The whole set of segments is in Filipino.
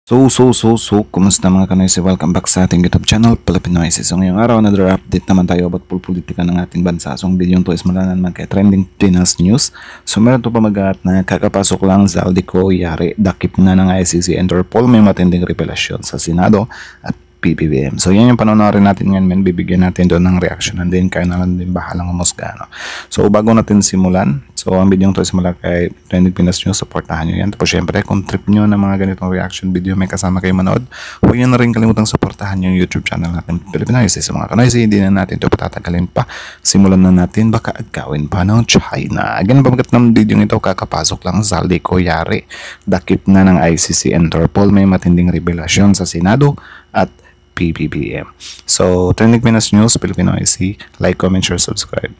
Kumusta mga kanoysi? Welcome back sa ating YouTube channel, Pilipinoysi. So ngayong araw, another update naman tayo about politika ng ating bansa. So ang video to is mula naman kay Trending Pinas News. So meron to pamagat na kakapasok lang Zaldico, yari, dakip na ng ICC, Interpol, may matinding revelasyon sa Senado at PBBM. So yan yung panonoorin natin ngayon, men. Bibigyan natin doon ng reaction and then kayo na lang din bahalang humusga. No? So bago natin simulan, so ang video to is mula kay Trending Pinas News, supportahan nyo yan. Tapos syempre, kung trip nyo ng mga ganitong reaction video may kasama kayo manood, huwag nyo na rin kalimutang supportahan yung YouTube channel natin, Pilipinoysi. Sa mga kanoysi, hindi na natin ito patatagalin pa. Simulan na natin, baka agawin pa ng China. Again, pamagat ng video ito, kakapasok lang Zaldico, yari, dakip na ng ICC, Interpol, may matinding revelasyon sa Senado at PBBM. So, Trending Pinas News, Pilipinoysi, like, comment, share, subscribe.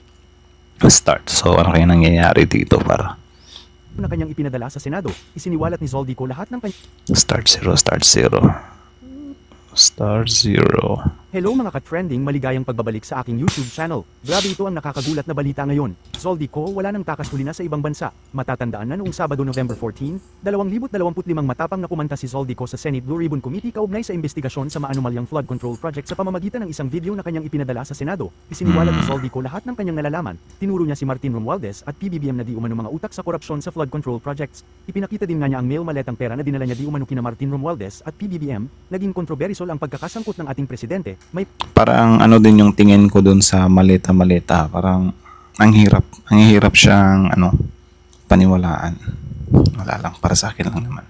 Start. So, ano kaya nangyayari dito para? Na kanyang ipinadala sa Senado, isiniwalat ni Zaldico lahat ng Start 0. Hello mga ka-trending, maligayang pagbabalik sa aking YouTube channel. Grabe, ito ang nakakagulat na balita ngayon. Zaldico wala nang takas huli na sa ibang bansa. Matatandaan na noong Sabado November 14, 2025 matapang na kumanta si Zaldico sa Senate Blue Ribbon Committee kaugnay sa investigasyon sa maanumalyang flood control project sa pamamagitan ng isang video na kanyang ipinadala sa Senado. Isiniwalat ni Zaldico lahat ng kanyang nalalaman. Tinuro niya si Martin Romualdez at PBBM na di umano mga utak sa korupsyon sa flood control projects. Ipinakita din nga niya ang mail maletang pera na dinala niya di umano kina Martin Romualdez at PBBM. Naging kontrobersiyal ang pagkakasangkot ng ating presidente. Parang ano din yung tingin ko dun sa malita-malita, parang ang hirap siyang paniwalaan. Wala lang, para sa akin lang naman.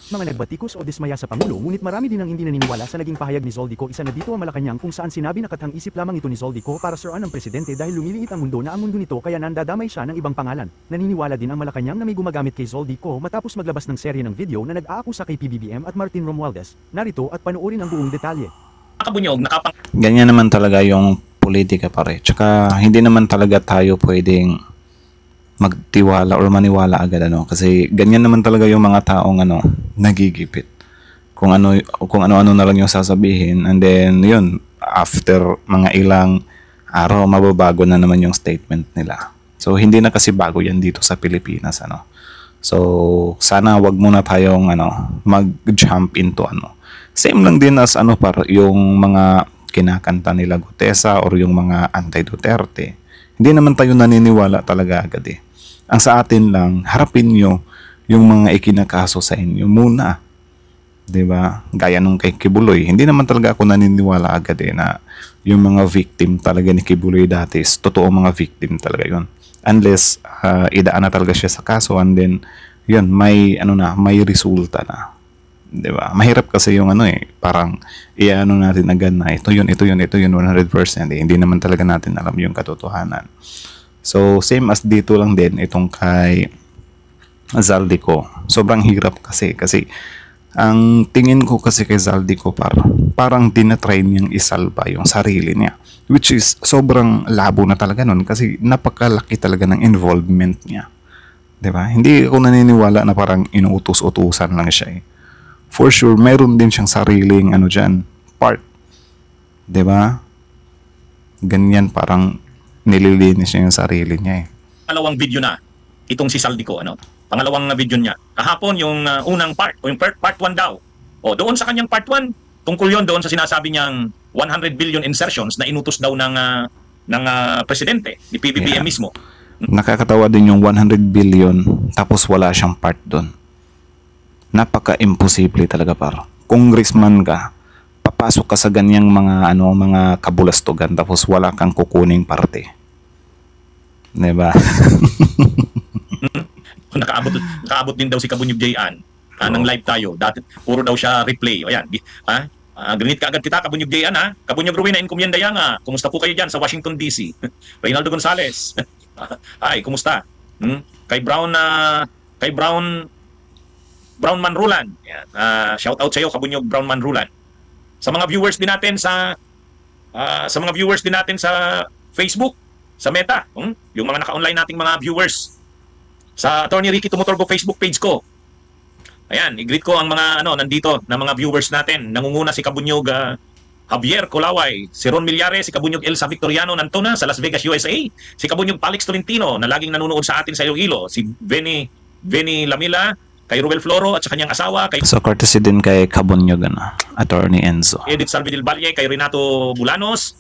Mga nagbatikos o dismaya sa Pangulo, ngunit marami din ang hindi naniniwala sa naging pahayag ni Zaldico. Isa na dito ang Malacanang kung saan sinabi na katang isip lamang ito ni Zaldico para suruan ng presidente dahil lumiliit ang mundo na ang mundo nito kaya nandadamay siya ng ibang pangalan. Naniniwala din ang Malacanang na may gumagamit kay Zaldico matapos maglabas ng serye ng video na nag-aakusa kay PBBM at Martin Romualdez. Narito at panoorin ang buong detalye. Ganyan naman talaga yung politika, pare. Tsaka hindi naman talaga tayo pwedeng magtiwala or maniwala agad kasi ganyan naman talaga yung mga taong nagigipit. Kung ano-ano na lang yung sasabihin, and then yun, after mga ilang araw mababago na naman yung statement nila. So hindi na kasi bago yan dito sa Pilipinas So sana wag muna tayong mag-jump into Same lang din as para yung mga kinakanta nila Gutesa or yung mga anti-Duterte. Hindi naman tayo naniniwala talaga agad Ang sa atin lang, harapin nyo yung mga ikinakaso sa inyo muna. 'Di ba? Gaya nung kay Kibuloy. Hindi naman talaga ako naniniwala agad na yung mga victim talaga ni Kibuloy dati is totoo mga victim talaga yun. Unless idaan na talaga siya sa kaso and then yun, may may resulta na. 'Di ba? Mahirap kasi yung parang natin agad na ito yun 100%. Hindi naman talaga natin alam yung katotohanan. So same as dito lang din itong kay Zaldico. Sobrang hirap kasi ang tingin ko kasi kay Zaldico parang tinatry niyang isalba yung sarili niya, which is sobrang labo na talaga nun kasi napakalaki talaga ng involvement niya. 'Di ba? Hindi ako naniniwala na parang inuutos-utusan lang siya For sure, meron din siyang sariling part. 'Di ba? Ganyan, parang nililinis niya yung sarili niya Pangalawang video na itong si Zaldico, Pangalawang video niya. Kahapon yung unang part, o yung part 1 daw. O doon sa kanyang part 1, tungkol yon doon sa sinasabi niyang 100 billion insertions na inutos daw ng presidente, ni PBBM mismo. Nakakatawa din yung 100 billion tapos wala siyang part doon. Napaka-imposible talaga Congressman ka, papasok ka sa ganyang mga kabulastugan tapos wala kang kukuning parte. 'Di ba? Nakaabot din daw si Kabunyog Jayan ng live tayo. Dati puro daw siya replay. O yan. Ganit ka agad kita, Kabunyog Jayan Kabunyog Rowena, Encomienda Yanga. Kumusta po kayo dyan sa Washington DC? Reynaldo Gonzales. Ay, kumusta? Kay Brown Manrulan. Yan. Shout out sa iyo, Kabunyog Brown Manrulan. Sa mga viewers din natin sa Facebook, sa Meta, yung mga naka-online nating mga viewers sa Attorney Ricky Tumutorgo Facebook page ko. Ayan, i-greet ko ang mga nandito na mga viewers natin. Nangunguna si Kabunyog Javier Colaway, si Ron Millares, si Kabunyog Elsa Victoriano Nantona sa Las Vegas, USA, si Kabunyog Palix Tolentino na laging nanonood sa atin sa Iloilo, si Benny Lamila, kay Ruel Floro at sa kanyang asawa, kay So, courtesy din kay Cabonyog, Attorney Enzo. Edith Salvidil Valle, kay Renato Bulanos,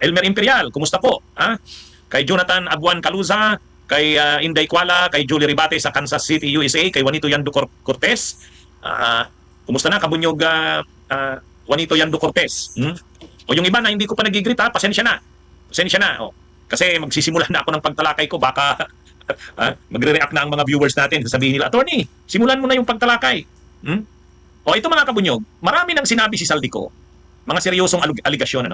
Elmer Imperial, kumusta po? Ha? Kay Jonathan Abuan Caluza, kay Inday Kuala, kay Julie Ribate sa Kansas City, USA, kay Juanito Yando Cortez. Kumusta na, Kabunyog Juanito Yando Cortez? O yung iba na hindi ko pa nag-greet, pasensya na. Pasensya na. O. Kasi magsisimula na ako ng pagtalakay ko, baka magre-react na ang mga viewers natin. Sasabihin nila, Attorney, simulan mo na yung pagtalakay. O ito mga Kabunyog, marami nang sinabi si Saldico, mga seryosong aligasyon,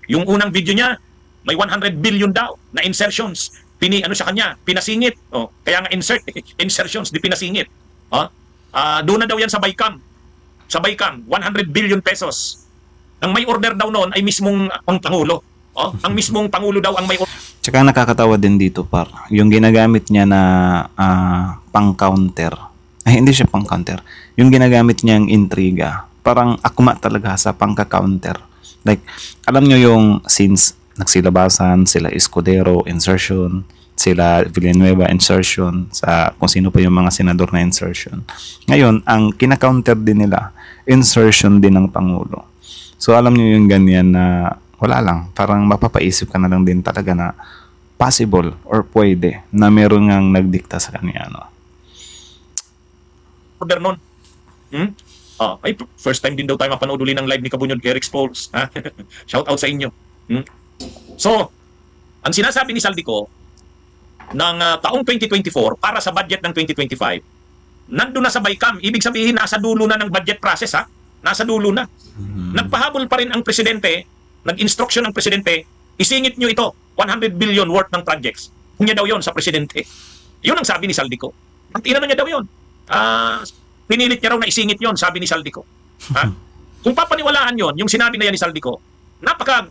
yung unang video niya, may 100 billion daw na insertions. Sa kanya, pinasingit. Kaya nga insertions, di pinasingit. Doon na daw yan sa Baycam. Sa Baycam, 100 billion pesos. Ang may order daw noon ay mismong ang Pangulo. Ang mismong Pangulo daw ang may order. Tsaka nakakatawa din dito, par. Yung ginagamit niya na pang-counter. Ay, hindi siya pang-counter. Yung ginagamit niyang intriga. Parang akma talaga sa pang-counter. Like, alam nyo yung since nagsilabasan, sila Escudero, insertion, sila Villanueva, insertion, sa kung sino pa yung mga senador na insertion. Ngayon, ang kina-counter din nila, insertion din ng Pangulo. So, alam nyo yung ganyan na wala lang, parang mapapaisip ka na lang din talaga na possible or pwede na meron ngang nagdikta sa kanya. Order nun. Ay, first time din daw tayo mapanood uli ng live ni Kabunyog Eric Spolz. Shout out sa inyo. So, ang sinasabi ni Saldico ng taong 2024 para sa budget ng 2025, nandun na sa Baycam. Ibig sabihin, nasa dulo na ng budget process, Nasa dulo na. Nagpahabol pa rin ang presidente, nag-instruction ng presidente, isingit nyo ito, 100 billion worth ng projects. Kung niya daw yon sa presidente. Yun ang sabi ni Saldico. At inano niya daw yun. Pinilit niya raw na isingit yon, sabi ni Saldico. Kung papaniwalaan yon, yung sinabi na yan ni Saldico,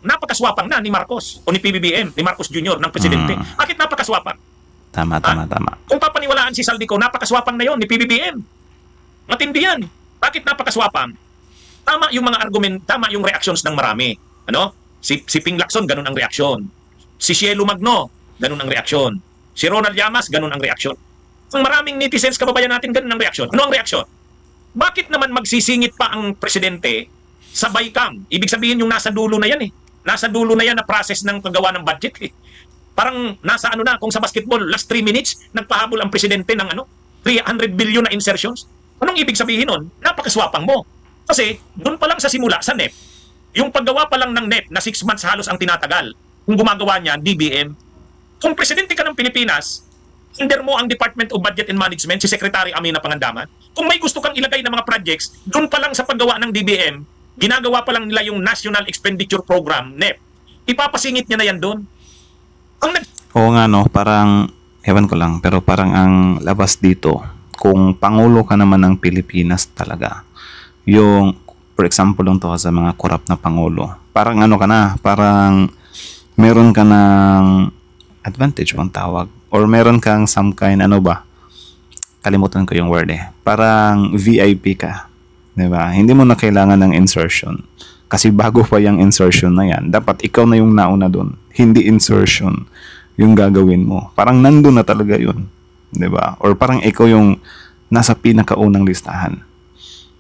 napakaswapang na ni Marcos o ni PBBM, ni Marcos Jr. ng presidente. Bakit napakaswapang? Tama. Kung papaniwalaan si Saldico, napakaswapang na yon ni PBBM. Matindi yan. Bakit napakaswapang? Tama yung mga argument, tama yung reactions ng marami. Si Ping Lacson, ganun ang reaksyon. Si Cielo Magno, ganun ang reaksyon. Si Ronald Llamas, ganun ang reaksyon. Ang maraming netizens, kababayan natin, ganun ang reaksyon. Ano ang reaksyon? Bakit naman magsisingit pa ang presidente sa Baycam? Ibig sabihin yung nasa dulo na yan Nasa dulo na yan na process ng paggawa ng budget Parang nasa kung sa basketball, last 3 minutes, nagpahabol ang presidente ng 300 billion na insertions. Anong ibig sabihin nun? Napakaswapang mo. Kasi doon pa lang sa simula, sa NEP, yung paggawa pa lang ng NEP na 6 months halos ang tinatagal, kung gumagawa niya, DBM, kung presidente ka ng Pilipinas, under mo ang Department of Budget and Management, si Secretary Amina Pangandaman, kung may gusto kang ilagay ng mga projects, doon pa lang sa paggawa ng DBM, ginagawa pa lang nila yung National Expenditure Program, NEP. Ipapasingit niya na yan doon. Oo nga, parang, ewan ko lang, pero parang ang labas dito, kung Pangulo ka naman ng Pilipinas talaga, yung, for example lang to sa mga corrupt na Pangulo, parang parang meron ka ng advantage bang tawag, or meron kang some kind, kalimutan ko yung word parang VIP ka, diba? Hindi mo na kailangan ng insertion, kasi bago pa yung insertion na yan, dapat ikaw na yung nauna dun, hindi insertion yung gagawin mo, parang nandun na talaga yun, diba? Or parang ikaw yung nasa pinakaunang listahan,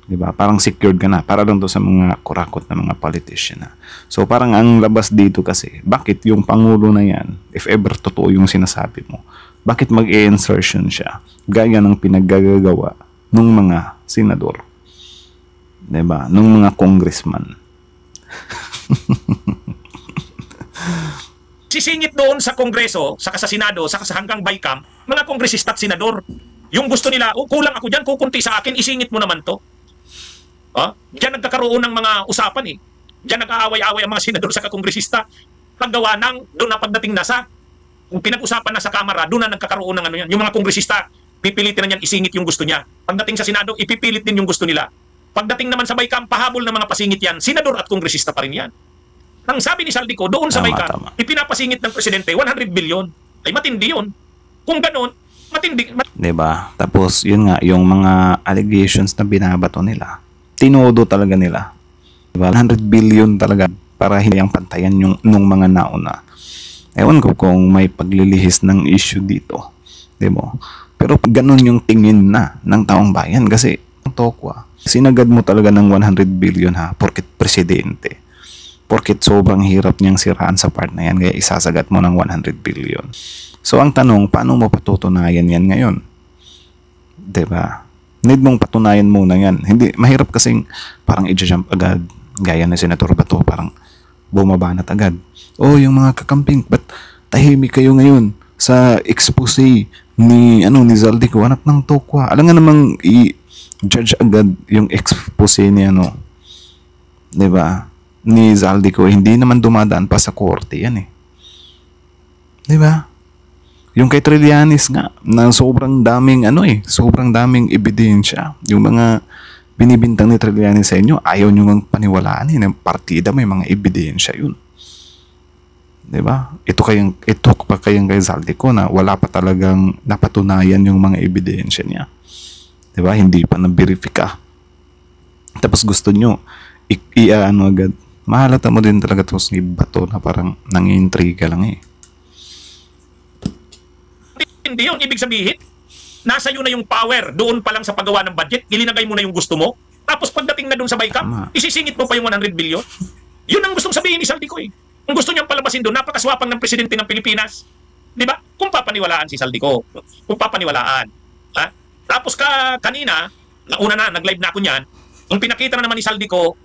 diba? Parang secured ka na, para lang to sa mga kurakot na mga politician na. So parang ang labas dito kasi, bakit yung Pangulo na yan, if ever totoo yung sinasabi mo, bakit mag-i-insertion siya gaya ng pinaggagawa ng mga senador, diba? Ng mga congressman. Sisingit doon sa Kongreso, sa Senado, sa hanggang Baycam, mga kongresista at senador. Yung gusto nila, kulang ako dyan, kukunti sa akin, isingit mo naman to. Diyan nagkakaroon ng mga usapan Diyan nag-aaway-aaway ang mga senador sa kongresista. Paggawa doon na pagdating na kung pinag-usapan na sa Kamara, doon na nagkakaroon ng yan. Yung mga kongresista, pipilitin na niyan isingit yung gusto niya. Pagdating sa Senado, ipipilit din yung gusto nila. Pagdating naman sa Baycam, pahabol ng mga pasingit yan, senador at kongresista pa rin yan. Ang sabi ni Saldico, doon sa Baycam, ipinapasingit ng presidente, 100 billion. Ay matindi yun. Kung gano'n, matindi. Diba? Tapos, yun nga, yung mga allegations na binabato nila, tinodo talaga nila. Diba? 100 billion talaga para hindi ang pantayan nung mga nauna. Ewan ko kung may paglilihis ng issue dito. Diba? Pero ganun yung tingin na ng taong bayan kasi ang Tokwa, sinagad mo talaga ng 100 billion ha, porket presidente. Porket sobrang hirap niyang siraan sa part na yan, kaya isasagat mo ng 100 billion. So ang tanong, paano mo patutunayan yan ngayon? 'Di ba? Need mong patunayan muna yan. Hindi, mahirap kasing parang i-jump agad. Gaya na Senator Bato, parang bumabanat agad. Oh, yung mga kakamping, ba't tahimik kayo ngayon sa expose ni Zaldico, anak ng Tokwa? Alam nga namang i-judge agad yung expose ni 'di ba? Ni Zaldico, hindi naman dumadaan pa sa korte yan eh. 'Di ba? Yung kay Trillanes nga, na sobrang daming sobrang daming ebidensya. Yung mga binibintang ni Trillanes sa inyo, ayaw nyo mang paniwalaan eh. Ng partida may mga ebidensya yun. 'Di ba? Ito pa kayang kay Zaldico na wala pa talagang napatunayan yung mga ebidensya niya. 'Di ba? Hindi pa na-verifika. Tapos gusto nyo agad. Mahalata mo din talaga to si Bato na parang nangiintriga lang eh. Hindi yun. Ibig sabihin, nasa iyo na yung power doon pa lang sa paggawa ng budget, ilinagay mo na yung gusto mo, tapos pagdating na doon sa BICAM, isisingit mo pa yung 100 billion. Yun ang gustong sabihin ni Zaldico eh. Kung gusto niyang palabasin doon, napakaswapang ng presidente ng Pilipinas. Di ba? Kung papaniwalaan si Zaldico. Kung papaniwalaan. Ha? Tapos kanina, nag-live na ako niyan, ang pinakita na naman ni Zaldico,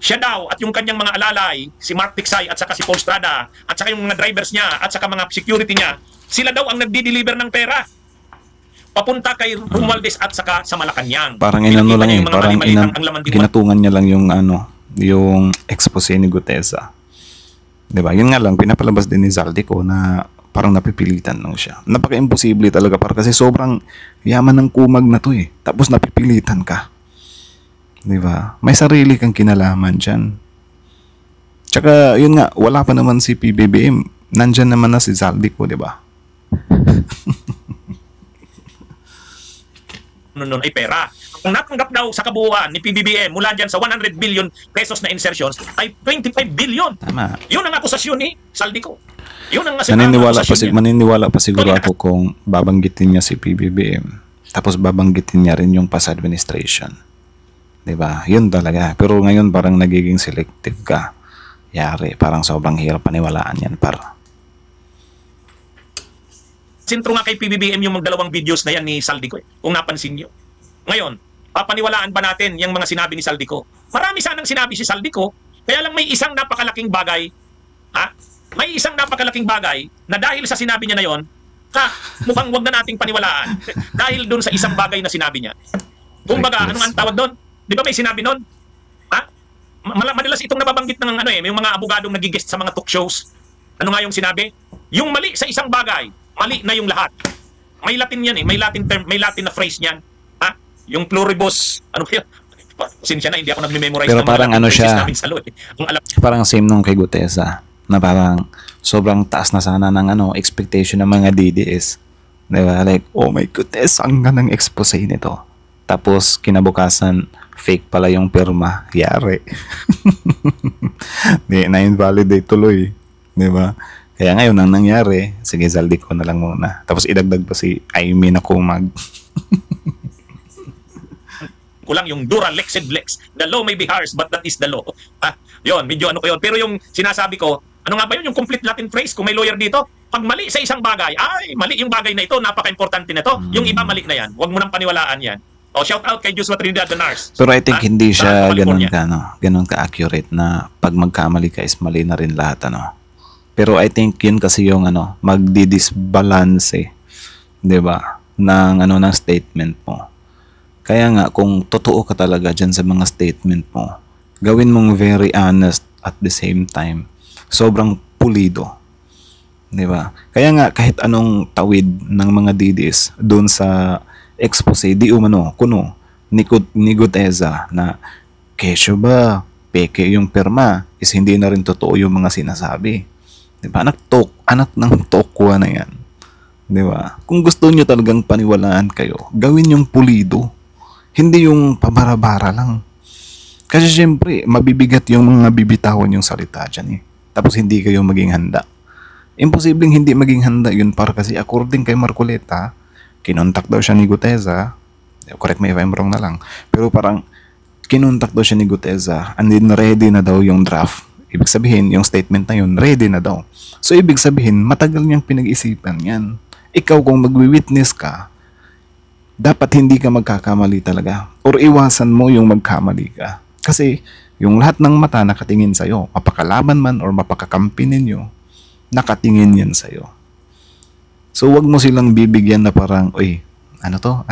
siya daw at yung kanyang mga alalay, si Mark Tiksay at saka si Paul Strada, at saka yung mga drivers niya, at saka mga security niya, sila daw ang nagdi-deliver ng pera papunta kay Romualdez at saka sa Malacanang. Parang lang eh, parang kinatungan niya lang yung yung expose ni Gutesa. 'Di ba? Yun nga lang pinapalabas din ni Zaldico na parang napipilitan lang siya. Napaka-imposible talaga kasi sobrang yaman ng kumag na 'to eh. Tapos napipilitan ka. 'Di ba? May sarili kang kinalaman diyan. Tsaka yun nga, wala pa naman si PBBM. Nandyan naman na si Zaldico, 'di ba? Noon ay pera. Kung natanggap daw sa kabuuan ni PBBM mula dyan sa 100 billion pesos na insertions ay 25 billion. Tama. Yun ang akusasyon ni Zaldico. Yun ang maniniwala pa siguro ako kung babanggitin niya si PBBM. Tapos babanggitin niya rin yung past administration. 'Di ba? Yun talaga. Pero ngayon parang nagiging selective ka. Yari, parang sobrang hirap paniwalaan yan para. Sintro nga kay PBBM yung magdalawang videos na yan ni Zaldico kung napansin nyo. Ngayon, papaniwalaan ba natin yung mga sinabi ni Zaldico? Marami sanang sinabi si Zaldico, kaya lang may isang napakalaking bagay, may isang napakalaking bagay na dahil sa sinabi niya na yon, mukhang wag na nating paniwalaan dahil doon sa isang bagay na sinabi niya. Kumbaga, ano nga ang tawag doon? Di ba may sinabi noon? Madalas itong nababanggit ng may mga abogadong nagigest sa mga talk shows. Ano nga yung sinabi? Yung mali sa isang bagay, mali na yung lahat. May Latin yan eh. May Latin term, may Latin na phrase niyan. Yung pluribus, sinsya na, hindi ako nagme-memorize. Pero parang siya, parang same nung kay Gutesa, na parang sobrang taas na sana ng expectation ng mga DDS. Diba? Like, oh my goodness, ang ganang expose nito. Tapos, kinabukasan, fake pala yung pirma. Yari. Na-invalidate tuloy. Diba? Kaya ngayon, ang nangyari, sige, Zaldico na lang muna. Tapos idagdag pa si Aimee na kumag. Kulang yung dura lexed lex. The law may be harsh, but that is the law. Yun, medyo ko yun. Pero yung sinasabi ko, ano nga ba yun? Yung complete Latin phrase, kung may lawyer dito, pag mali sa isang bagay, mali yung bagay na ito, napaka-importante na ito. Yung iba mali na yan. Huwag mo nang paniwalaan yan. Shout out kay Joshua Trinidad the Nars. Pero I think hindi siya ganun ka-accurate na pag magkamali ka is mali na rin lahat, Pero I think yun kasi yung magdi-disbalance, 'di ba? Ng statement mo. Kaya nga kung totoo ka talaga diyan sa mga statement mo, gawin mong very honest at the same time. Sobrang pulido. 'Di ba? Kaya nga kahit anong tawid ng mga DDS doon sa expose di umano kuno ni Gutesa na kesyo ba peke yung pirma is hindi na rin totoo yung mga sinasabi. Diba? Anak ng Tokwa na yan. Diba? Kung gusto nyo talagang paniwalaan kayo, gawin yung pulido. Hindi yung pabara-bara lang. Kasi syempre, mabibigat yung mga bibitawan yung salita dyan eh. Tapos hindi kayo maging handa. Imposibleng hindi maging handa yun para kasi according kay Marcoleta, kinontak daw siya ni Guteza, correct me if I'm wrong na lang, pero parang kinontak daw siya ni Guteza and then ready na daw yung draft. Ibig sabihin, yung statement na yun, ready na daw. So, ibig sabihin, matagal niyang pinag-isipan yan. Ikaw kung magwi-witness ka, dapat hindi ka magkakamali talaga. Or iwasan mo yung magkamali ka. Kasi, yung lahat ng mata nakatingin sa'yo, mapakalaban man or mapakakampi ninyo, nakatingin yan sa'yo. So, wag mo silang bibigyan na parang, uy, ano to?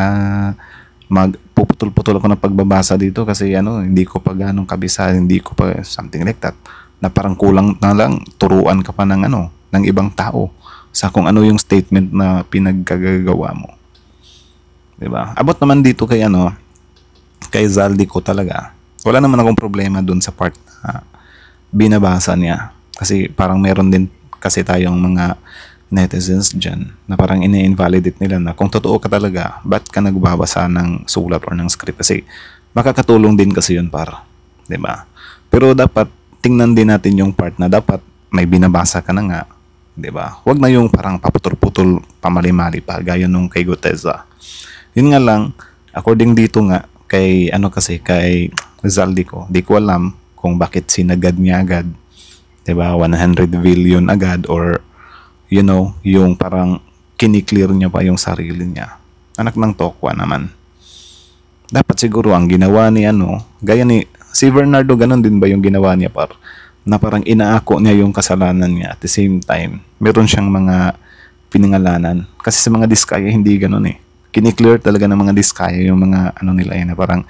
Magpuputol-putol ako ng pagbabasa dito kasi hindi ko pa ganong kabisa, hindi ko pa something like that. Na parang kulang na lang, turuan ka pa ng ng ibang tao sa kung ano yung statement na pinagkagagawa mo. Diba? Abot naman dito kay kay Zaldico talaga. Wala naman akong problema dun sa part na binabasa niya. Kasi parang meron din kasi tayong mga netizens dyan na parang ini-invalidate nila na kung totoo ka talaga, ba't ka nagbabasa ng sulat or ng script? Kasi makakatulong din kasi yun para. Diba? Pero dapat tingnan din natin yung part na dapat may binabasa ka na nga. Diba? Huwag na yung parang paputol-putol, pamali-mali pa, gaya nung kay Guteza. Yun nga lang, according dito nga, kay kay Zaldico, di ko alam kung bakit sinagad niya agad, 'di ba? 100 billion agad or yung parang kiniklear niya pa yung sarili niya. Anak ng tokwa naman. Dapat siguro ang ginawa ni gaya ni si Bernardo, ganun din ba yung ginawa niya na parang inaako niya yung kasalanan niya at the same time meron siyang mga pinangalanan kasi sa mga diskaya hindi ganun kiniklear talaga ng mga diskaya yung mga nila na parang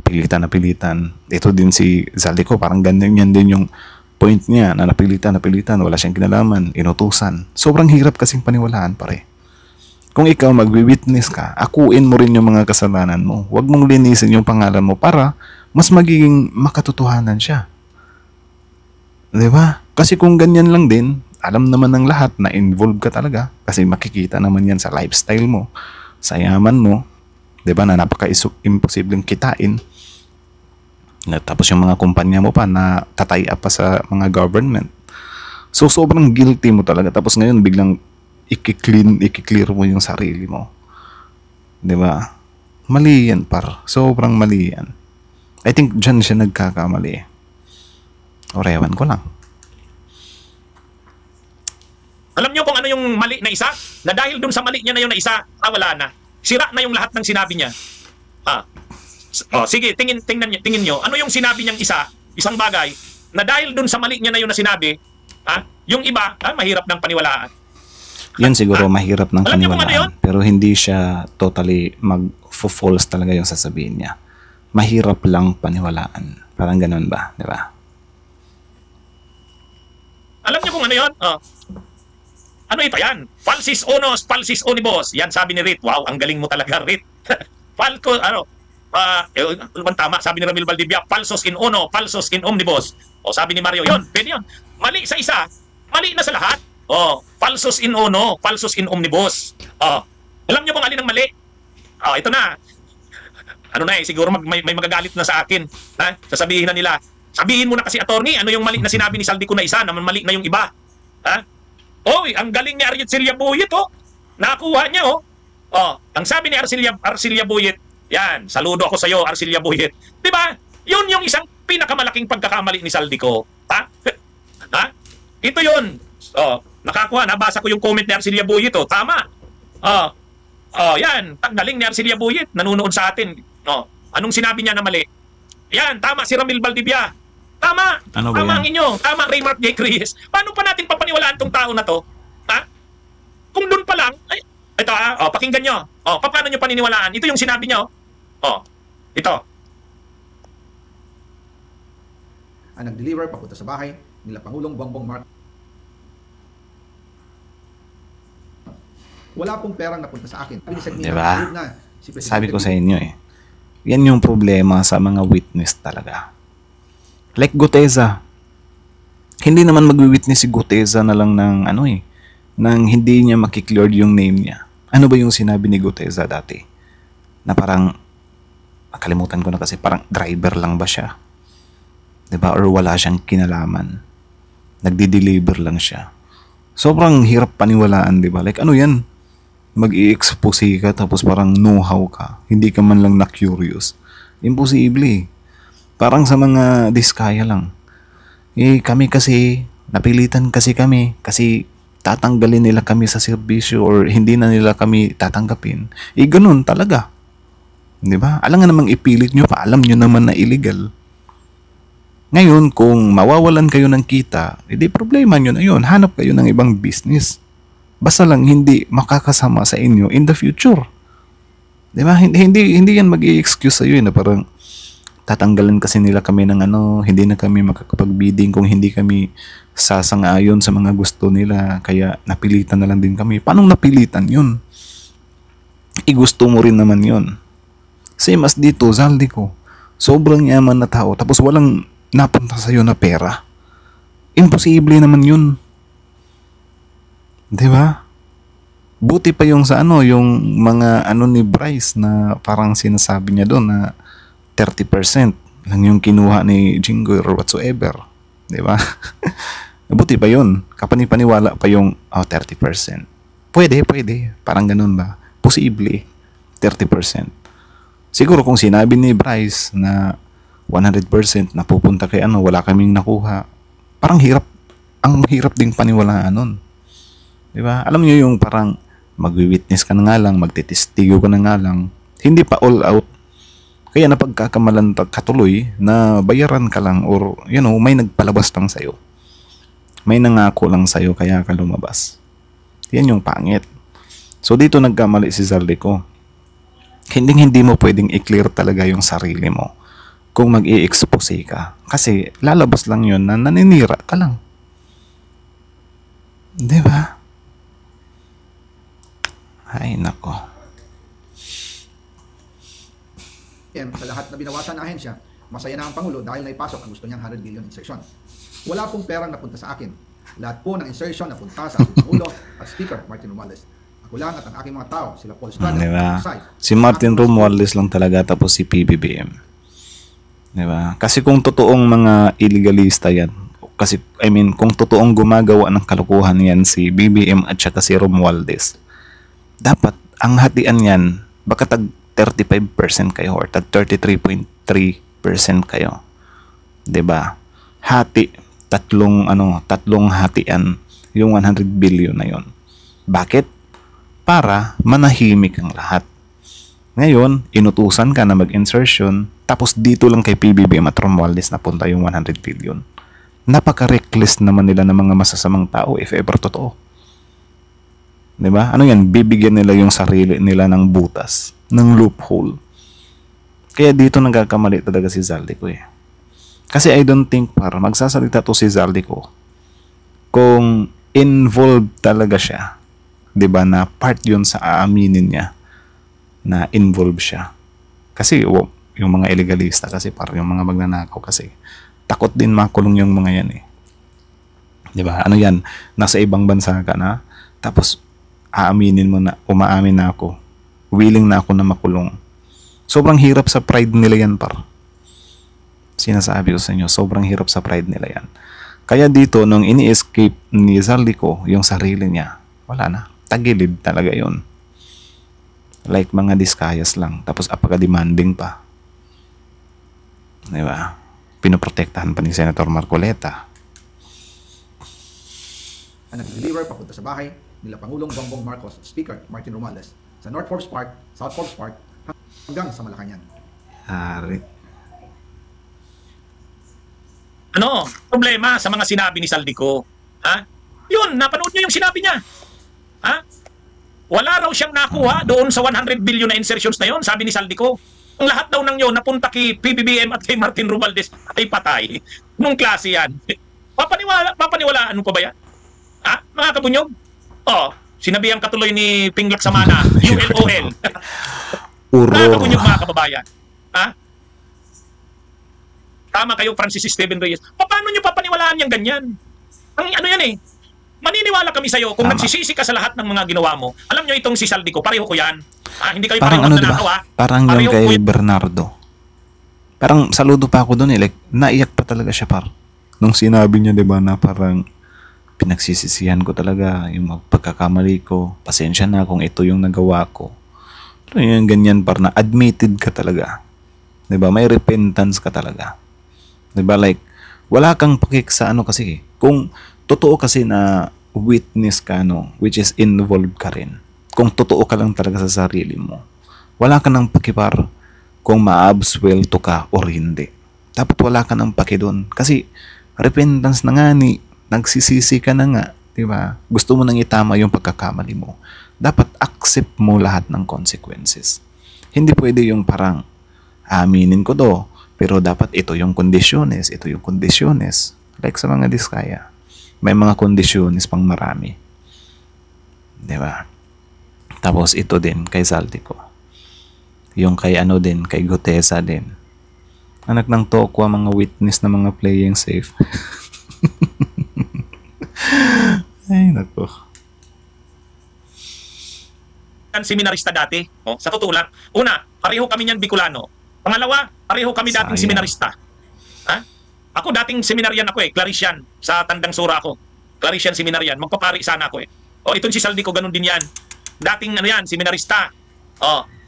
napilitan. Ito din si Zaldico, parang ganyan yan din yung point niya na napilitan, wala siyang kinalaman, inutusan. Sobrang hirap kasing paniwalaan pare. Kung ikaw magwi-witness ka, akuin mo rin yung mga kasalanan mo. Huwag mong linisin yung pangalan mo para mas magiging makatotohanan siya. Diba? Kasi kung ganyan lang din, alam naman ng lahat na involved ka talaga kasi makikita naman yan sa lifestyle mo, sa yaman mo, 'di ba, na napaka-imposibleng kitain. Tapos yung mga kumpanya mo pa na tatay up pa sa mga government. So sobrang guilty mo talaga. Tapos ngayon biglang i-clear mo yung sarili mo. 'Di ba? Mali yan Sobrang mali yan. I think dyan siya nagkakamali. O rewan ko lang. Alam niyo kung ano yung mali na isa? Na dahil dun sa mali niya na yun na isa, wala na. Sira na yung lahat ng sinabi niya. Sige, tingin niyo. Ano yung sinabi niyang isang bagay, na dahil dun sa mali niya na yun na sinabi, yung iba, mahirap ng paniwalaan. Yun siguro mahirap ng Alam niyo kung ano yun? paniwalaan. Pero hindi siya totally mag-false talaga yung sasabihin niya. Mahirap lang paniwalaan. Parang ganun ba? Di ba? Alam niyo kung ano yun? Ano ito yan? Falsis unos, falsis unibus. Yan sabi ni Rit. Wow, ang galing mo talaga, Rit. Falco, tama, sabi ni Ramil Valdivia, falsos in uno, falsos in omnibus. O sabi ni Mario, yun, pwede yun. Mali sa isa, mali na sa lahat. Falsos in uno, falsos in omnibus. Alam niyo kung alin ang mali? Ito na. Siguro may magagalit na sa akin. Sasabihin na nila, sabihin mo na kasi, attorney, ano yung mali na sinabi ni Zaldico na isa, naman mali na yung iba. Oy, ang galing ni Arcilia Buyet, Nakakuha niya, ang sabi ni Arcilia Buyet, yan, saludo ako sa iyo, Arcilia Buyet. 'Di ba? Yun yung isang pinakamalaking pagkakamali ni Zaldico. Ito yun. Nakakuha, nabasa ko yung comment ni Arcilia Buyet, tama. Yan, galing ni Arcilia Buyet, nanunood sa atin. Anong sinabi niya na mali? Yan, tama si Ramil Valdivia. Tama. Ano ba Tama yan? ang inyo. Tama, Raymart J. Cruz. Paano pa natin papaniwalaan tong tao na to? Kung doon pa lang, ito pakinggan nyo. Paano nyo paniniwalaan? Ito yung sinabi nyo. Ito. Ang nag-deliver papunta sa bahay nila Pangulong Bongbong Marcos. Wala pong perang napunta sa akin. Diba? Sabi ko sa inyo yan yung problema sa mga witness talaga. Like Guteza. Hindi naman magwi-witness si Guteza na lang ng nang hindi niya makikleared yung name niya. Ano ba yung sinabi ni Guteza dati? Na parang, nakalimutan ko na kasi, parang driver lang ba siya? 'Di ba? Or wala siyang kinalaman. Nagdi-deliver lang siya. Sobrang hirap paniwalaan, 'di ba? Like ano yan? mag-i-expose ka tapos parang know-how ka. Hindi ka man lang na-curious. Imposible. Parang sa mga diskaya lang. Kami kasi, napilitan kasi kami kasi tatanggalin nila kami sa serbisyo or hindi na nila kami tatanggapin. Ganun talaga. Di ba? Alam nga namang ipilit nyo pa, alam nyo naman na illegal. Ngayon, kung mawawalan kayo ng kita, hindi problema nyo na yun. Hanap kayo ng ibang business. Basta lang hindi makakasama sa inyo in the future. Di ba? Hindi yan mag-i-excuse sa'yo na parang tatanggalan kasi nila kami ng hindi na kami makakapag-bidding kung hindi kami sasang-ayon sa mga gusto nila. Kaya napilitan na lang din kami. Paano napilitan yun? Gusto mo rin naman yun. Same as dito, Zaldico. Sobrang yaman na tao tapos walang napunta sa'yo na pera. Imposible naman yun. Di ba? Buti pa yung sa yung mga ni Bryce na parang sinasabi niya doon na 30% lang yung kinuha ni Jingo or whatsoever. Di ba? Buti pa yun. Kapani-paniwala pa yung 30%. Pwede. Parang ganun ba? Posible. 30%. Siguro kung sinabi ni Bryce na 100% napupunta kay wala kaming nakuha. Parang hirap. Ang hirap ding paniwalaan nun. Di ba? Alam niyo yung parang magwi-witness ka na nga lang, magtitestigo ka na nga lang. Hindi pa all out. Kaya napagkakamalan katuloy na bayaran ka lang or may nagpalabas lang sa'yo. May nangako lang sa'yo kaya ka lumabas. Yan yung pangit. So dito nagkamali si Zaldico. Hindi mo pwedeng i-clear talaga yung sarili mo kung mag-i-expose ka. Kasi lalabas lang yun na naninira ka lang. Di ba? Ay, nako. Sa lahat na binawasan na ahensya, masaya na ang Pangulo dahil naipasok ang gusto niyang 100 billion insertion. Wala pong perang napunta sa akin. Lahat po ng insertion napunta sa ating Pangulo at Speaker Martin Romualdez. Ako lang at ang aking mga tao, sila Paul Estrada, diba? Si Martin Romualdez lang talaga tapos si PBBM. Diba? Kasi kung totoong mga illegalista yan, kung totoong gumagawa ng kalukuhan yan si BBM at saka si Romualdez, dapat ang hatian yan, baka tag 35% kayo or tag 33.3% kayo. 'Di ba? Hati, tatlong hatian yung 100 billion na yon. Bakit? Para manahimik ang lahat. Ngayon, inutusan ka na mag-insertion, tapos dito lang kay PBBM at Romualdez napunta yung 100 billion. Napaka-reckless naman nila ng mga masasamang tao if ever totoo. 'Di ba? Yan? Bibigyan nila yung sarili nila ng butas, ng loophole. Kaya dito nagkakamali talaga si Zaldico eh. Kasi I don't think magsasalita to si Zaldico kung involved talaga siya. 'Di ba? Na part 'yun sa aaminin niya na involved siya. Kasi yung mga illegalista kasi yung mga magnanakaw kasi takot din makulong yung mga yan eh. 'Di ba? Yan? Nasa ibang bansa ka na tapos aaminin mo na umaamin na ako. Willing na ako na makulong. Sobrang hirap sa pride nila yan, par. Sinasabi ko sa inyo, sobrang hirap sa pride nila yan. Kaya dito, nung ini-escape ni Zaldico yung sarili niya, wala na. Tagilid talaga yon. Like mga diskayas lang. Tapos apaka-demanding pa. Diba? Pinoprotektahan pa ni Senator Marcoleta. Ang nag-deliver papunta sa bahay nila Pangulong Bongbong Marcos at Speaker Martin Romualdez sa North Forbes Park, South Forbes Park hanggang sa Malacanang. Hari. Problema sa mga sinabi ni Zaldico? Ha? Yun, napanood niyo yung sinabi niya. Ha? Wala raw siyang nakuha doon sa 100 billion na insertions na yon, sabi ni Zaldico. Ang lahat daw ng yun napunta kay PBBM at kay Martin Romualdez ay patay. Nung klase yan. Papaniwalaan mo pa ba yan? Ha? Mga kabunyog? Sinabihan katuloy ni Pinglak Samana, ULOL. Mga kabunyog, mga kababayan. Ha? Tama kayo, Francis Steven Reyes. Paano nyo papaniwalaan yung ganyan? Ang yan eh. Maniniwala kami sa'yo kung nagsisisi ka sa lahat ng mga ginawa mo. Alam nyo itong si Zaldico, pareho ko yan. Hindi kayo parang pareho diba? Parang yung kay Bernardo. Parang saludo pa ako doon eh. Like, naiyak pa talaga siya nung sinabi niya, diba, na parang pinagsisisihan ko talaga yung mga pagkakamali ko. Pasensya na kung ito yung nagawa ko. Ano yung ganyan parang admitted ka talaga. 'Di ba? May repentance ka talaga. 'Di ba? Like wala kang pakik sa ano kasi. Kung totoo kasi na witness ka which is involved ka rin. Kung totoo ka lang talaga sa sarili mo. Wala ka nang pakipar kung ma-absuelto ka or hindi. Dapat wala ka nang paki doon. Kasi repentance na nga nagsisisi ka na nga, 'di ba? Gusto mo nang itama yung pagkakamali mo. Dapat accept mo lahat ng consequences. Hindi pwede yung parang aminin ko to, pero dapat ito yung kondisyones, ito yung kondisyones. Like sa mga diskaya, may mga kondisyones pang marami. 'Di ba? Tapos ito din kay Zaldico. Yung kay din, kay Gutesa din. Anak ng Tokwa, mga witness na mga playing safe. Ay, nako. Seminarista dati. Sa totoo lang. Una, pareho kami niyan Bicolano. Pangalawa, pareho kami dating Sayang. seminarista. Ha? Ako dating seminaryan ako Clarician. Sa Tandang Sura ako. Clarician seminaryan. Magpapari sana ako itong si Saldico, ganun din yan. Dating seminarista.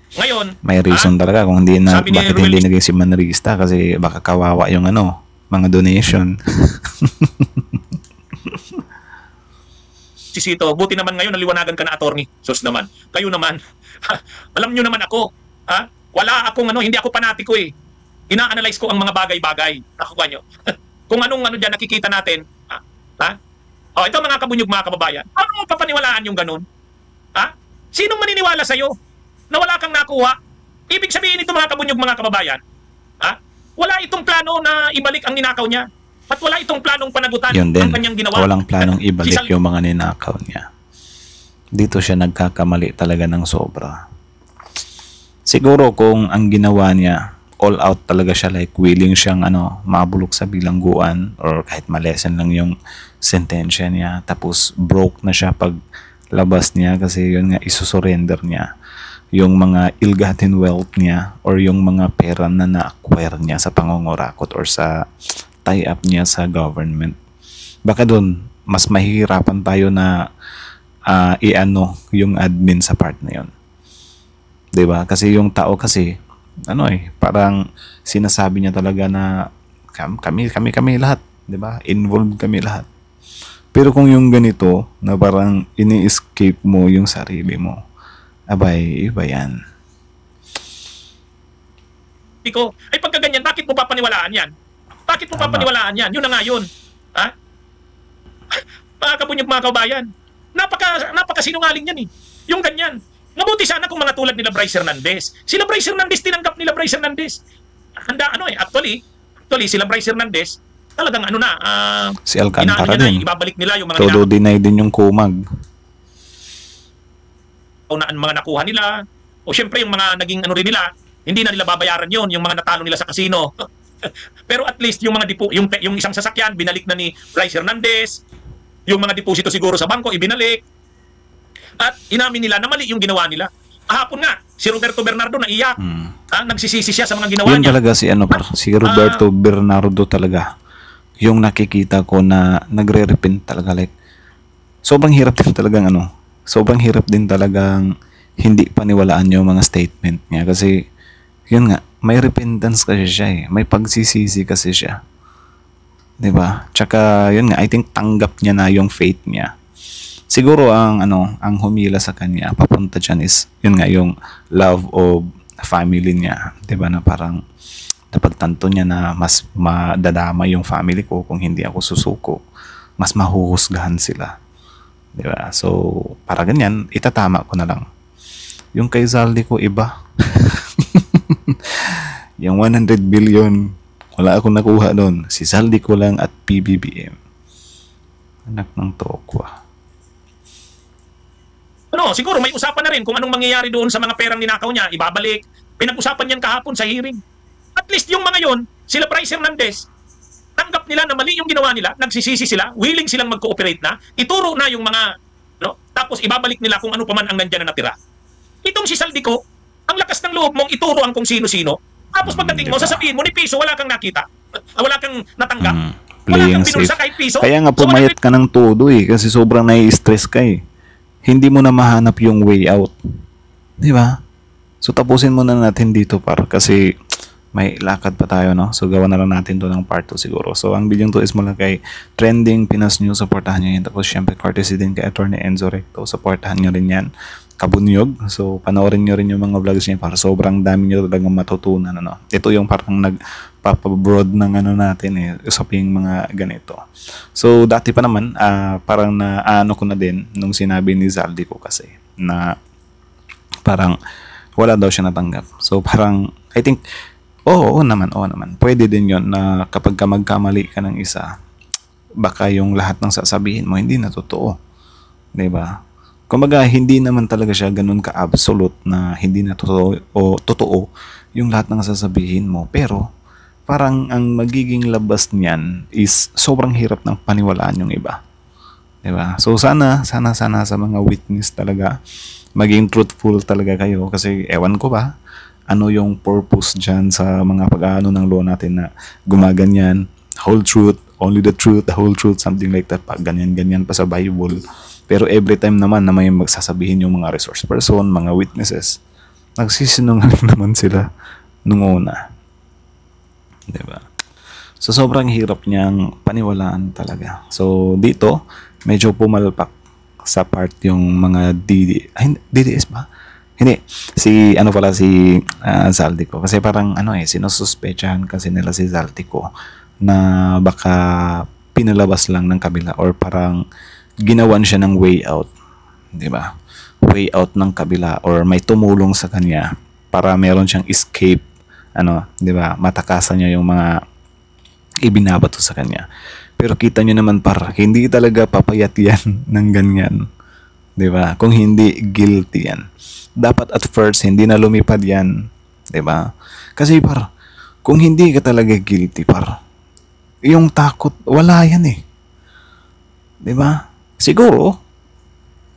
Ngayon, May reason talaga kung hindi na, sabi ni bakit Ruel hindi naging seminarista kasi baka kawawa yung mga donation. Sisito, buti naman ngayon naliwanagan ka na, attorney. Sus naman. Kayo naman. Alam nyo naman ako. Wala akong hindi ako panatiko Ina-analyze ko ang mga bagay-bagay. Nakuha nyo. Kung anong dyan nakikita natin. Ito mga kabunyog, mga kababayan. Ano mo papaniwalaan yung ganun? Sinong maniniwala sa'yo na wala kang nakuha? Ibig sabihin ito, mga kabunyog, mga kababayan. Wala itong plano na ibalik ang ninakaw niya. At wala itong planong panagutan Yun din. ang kanyang ginawa. Walang planong ibalik Si yung mga ninakaw niya. Dito siya nagkakamali talaga ng sobra. Siguro kung ang ginawa niya, all out talaga siya, like willing siyang mabulok sa bilangguan or kahit malesen lang yung sentensya niya. Tapos broke na siya pag labas niya kasi yun nga isusurrender niya yung mga ill-gotten wealth niya or yung mga pera na na-acquire niya sa pangungurakot or sa tie-up niya sa government. Baka doon, mas mahihirapan tayo na yung admin sa part na yun. 'Di ba? Kasi yung tao kasi, parang sinasabi niya talaga na kami lahat, 'di ba? Involved kami lahat. Pero kung yung ganito, na parang ini-escape mo yung sarili mo, abay, iba yan. Ay pagka ganyan, bakit mo papaniwalaan yan? Bakit mo papaniwalaan yan? Yun na nga yun. Mga kabunyog, mga kabayan. Napakasinungaling yan Yung ganyan. Mabuti sana kung mga tulad nila Bryce Hernandez. Sila Bryce Hernandez, tinanggap nila Bryce Hernandez. Handa actually sila Bryce Hernandez, talagang Si Alcantara din. Ibabalik nila yung mga Todo deny din yung kumag. mga nakuha nila. O syempre yung mga naging rin nila, hindi na nila babayaran yon yung mga natalo nila sa casino. Pero at least yung mga yung isang sasakyan binalik na ni Bryce Hernandez. Yung mga deposito siguro sa bangko ibinalik. At inamin nila na mali yung ginawa nila. Kahapon nga, si Roberto Bernardo naiyak. Nagsisisi siya sa mga ginawa Yun niya. talaga si Roberto Bernardo talaga. Yung nakikita ko na nagre-repent talaga, like sobrang hirap din talagang sobrang hirap din talagang hindi paniwalaan yung mga statement niya kasi yun nga, may repentance kasi siya may pagsisisi kasi siya. 'Di ba? Tsaka yun nga, I think tanggap niya na yung fate niya. Siguro ang humila sa kanya papunta diyan is yun nga, yung love of family niya, 'di ba, na parang napagtanto niya na mas madadama yung family ko kung hindi ako susuko. Mas mahuhusgahan sila. 'Di ba? So, para ganyan, itatama ko na lang. Yung kay Zaldico iba. Yung 100 billion, wala akong nakuha doon. Si Zaldico lang at PBBM. Anak ng Tokwa. Siguro may usapan na rin kung anong mangyayari doon sa mga perang ninakaw niya, ibabalik. Pinag-usapan yan kahapon sa hearing. At least yung mga yon, sila Bryce Hernandez, tanggap nila na mali yung ginawa nila, nagsisisi sila, willing silang mag-cooperate na, ituro na yung mga, tapos ibabalik nila kung ano pa man ang nandyan na natira. Itong si Saldico, ang lakas ng loob mong ituro ang kung sino-sino, tapos pagdating mo, Diba? sasabihin mo, ni piso, wala kang nakita, wala kang natanggap. playing kang binulsa safe. kahit piso. Kaya nga So, pumayat ka ng todo kasi sobrang nai-stress ka Hindi mo na mahanap yung way out. Di ba? So tapusin muna natin dito kasi may lakad pa tayo, no? So gawa na lang natin to ng part 2 siguro. So ang video to is mula kay Trending Pinas News, supportahan nyo yan. Tapos syempre courtesy din kay Attorney Enzo Recto, supportahan nyo rin yan. Kabunyog. So panoorin nyo rin yung mga vlogs niya para sobrang dami nyo talagang matutunan, ano? Ito yung parang nagpapabroad ng natin usaping mga ganito. So dati pa naman parang naano ko na din nung sinabi ni Zaldi ko kasi na parang wala daw siya natanggap. So parang I think oo naman. Pwede din 'yon na kapag ka magkamali ka ng isa, baka yung lahat ng sasabihin mo hindi na totoo. 'Di ba? Kumbaga hindi naman talaga siya ganun ka-absolute na hindi na totoo yung lahat ng sasabihin mo. Pero parang ang magiging labas niyan is sobrang hirap ng paniwalaan yung iba. 'Di ba? So sana sa mga witness talaga maging truthful talaga kayo kasi ewan ko ba ano yung purpose dyan sa mga pag-aano ng law natin na gumaganyan, whole truth, only the truth, the whole truth, something like that, pag ganyan pa sa Bible. Pero every time naman na may magsasabihin yung mga resource person, mga witnesses, nagsisinungaling naman sila nung una. Diba? So sobrang hirap niyang paniwalaan talaga. So dito, medyo pumalpak sa part yung mga DDS ba? Hindi. Si Zaldi ko. Kasi parang sinususpechahan kasi nila si Zaldi ko na baka pinalabas lang ng kabila or parang ginawan siya ng way out. 'Di ba? Way out ng kabila or may tumulong sa kanya para meron siyang escape. 'Di ba? Matakasan niya yung mga ibinabato sa kanya. Pero kita nyo naman hindi talaga papayat yan ng ganyan. 'Di ba? Kung hindi, guilty yan. Dapat at first, hindi na lumipad yan. 'Di ba? Kasi kung hindi ka talaga guilty, yung takot, wala yan 'Di ba? Siguro,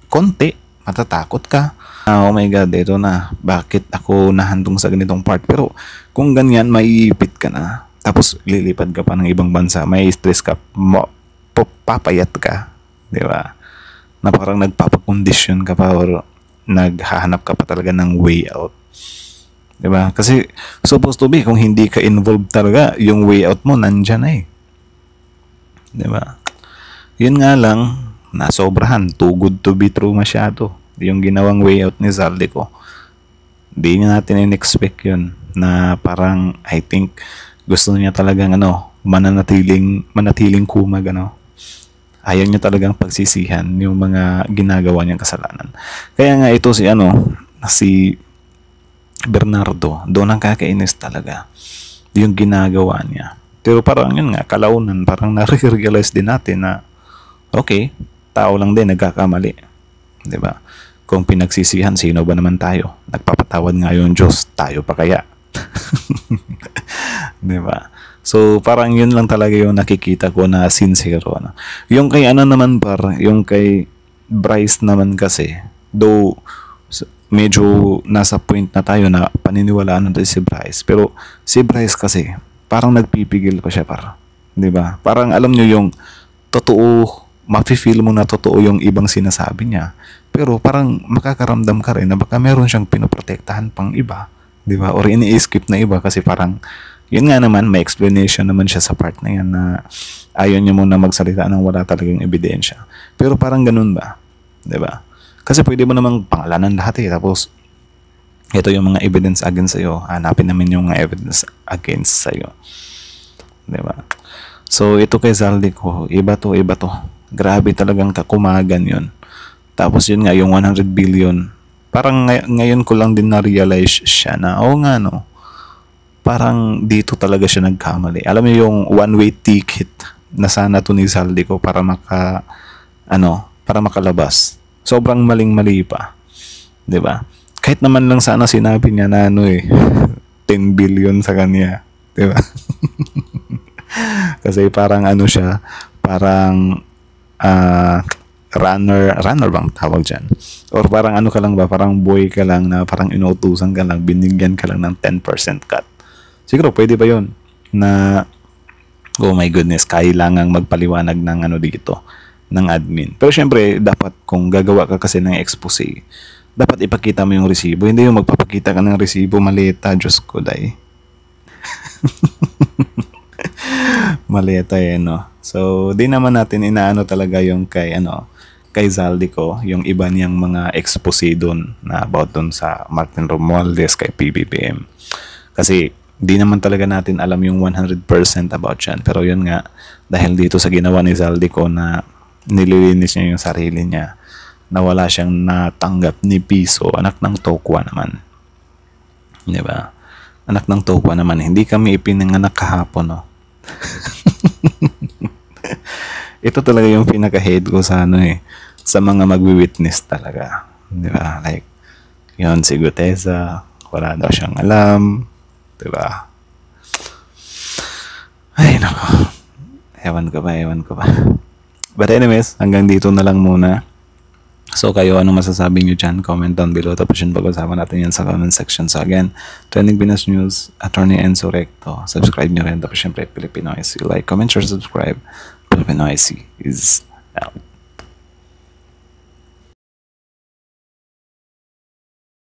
konti, matatakot ka. Oh my God, ito na. Bakit ako nahandong sa ganitong part? Pero kung ganyan, maiipit ka na. Tapos lilipad ka pa ng ibang bansa, may stress ka, papayat ka, 'di ba? Na parang nagpapakondisyon ka pa or naghahanap ka pa talaga ng way out. 'Di ba? Kasi supposed to be kung hindi ka involved talaga, yung way out mo nandiyan 'Di ba? Yun nga lang, nasobrahan, too good to be true masyado. Yung ginawang way out ni Zaldi ko. Di natin in-expect yun na parang I think gusto niya talagang manatiling kumag Ayaw niya talagang pagsisihan yung mga ginagawa niyang kasalanan. Kaya nga ito si Bernardo, doon ang kakainis talaga yung ginagawa niya. Pero parang yun nga, kalaunan, parang na-realize din natin na okay, tao lang din nagkakamali. 'Di ba? Kung pinagsisihan, sino ba naman tayo? Nagpapatawad nga yung Diyos, tayo pa kaya? 'Di ba? So parang yun lang talaga yung nakikita ko na sincere. Yung kay yung kay Bryce naman kasi, though medyo nasa point na tayo na paniniwalaan natin si Bryce. Pero si Bryce kasi, parang nagpipigil pa siya 'di ba? Parang alam nyo yung totoo, mafe-feel mo na totoo yung ibang sinasabi niya. Pero parang makakaramdam ka rin na baka meron siyang pinoprotektahan pang iba, 'di ba? Or ini-skip na iba kasi parang yun nga naman, may explanation naman siya sa part na yan na ayaw niya muna magsalita nang wala talagang ebidensya. Pero parang ganun ba? 'Di ba? Kasi pwede mo namang pangalanan lahat tapos ito yung mga evidence against sa'yo. Hanapin namin yung mga evidence against sa'yo. 'Di ba? So ito kay Zaldi ko, iba to. Grabe talagang kakumagan yun. Tapos yun nga, yung 100 billion. Parang ngayon ko lang din na-realize siya na, parang dito talaga siya nagkamali. Alam mo yung one-way ticket na sana to ni Zaldi ko para makalabas. Sobrang maling-mali pa. 'Di ba? Kahit naman lang sana sinabi niya na 10 billion sa kanya. 'Di ba? Kasi parang siya, parang runner bang tawag dyan? Or parang ka lang ba, parang boy ka lang na parang inuutusan ka lang, binigyan ka lang ng 10% cut. Siguro pwede ba yun na Oh my goodness, kailangang magpaliwanag ng ano dito, ng admin. Pero syempre, dapat kung gagawa ka kasi ng expose, dapat ipakita mo yung resibo. Hindi yung magpapakita ka ng resibo, malita, Diyos ko, day. Maleta no. So, di naman natin inaano talaga yung kay Zaldico, yung iba niyang mga expose doon na about doon sa Martin Romualdez kay PBBM. Kasi di naman talaga natin alam yung 100% about yan. Pero yun nga, dahil dito sa ginawa ni Zaldico na nililinis niya yung sarili niya, na wala siyang natanggap ni piso, anak ng tokwa naman. Di ba? Anak ng tokwa naman. Hindi kami ipinanganak kahapon, no? Ito talaga yung pinaka-head ko sa sa mga magwi-witness talaga. Di ba? Like, yun si Gutesa, wala daw siyang alam. Di ba? Ay, nako. Ewan ko ba. But anyways, hanggang dito na lang muna. So kayo, ano masasabi nyo dyan? Comment down below. Tapos yun, pag-usapan natin yan sa comment section. So again, Trending Pinas News, Attorney Enzo Recto. Subscribe nyo rin. Tapos syempre, Filipino IC. Like, comment, share, subscribe. Filipino IC is out.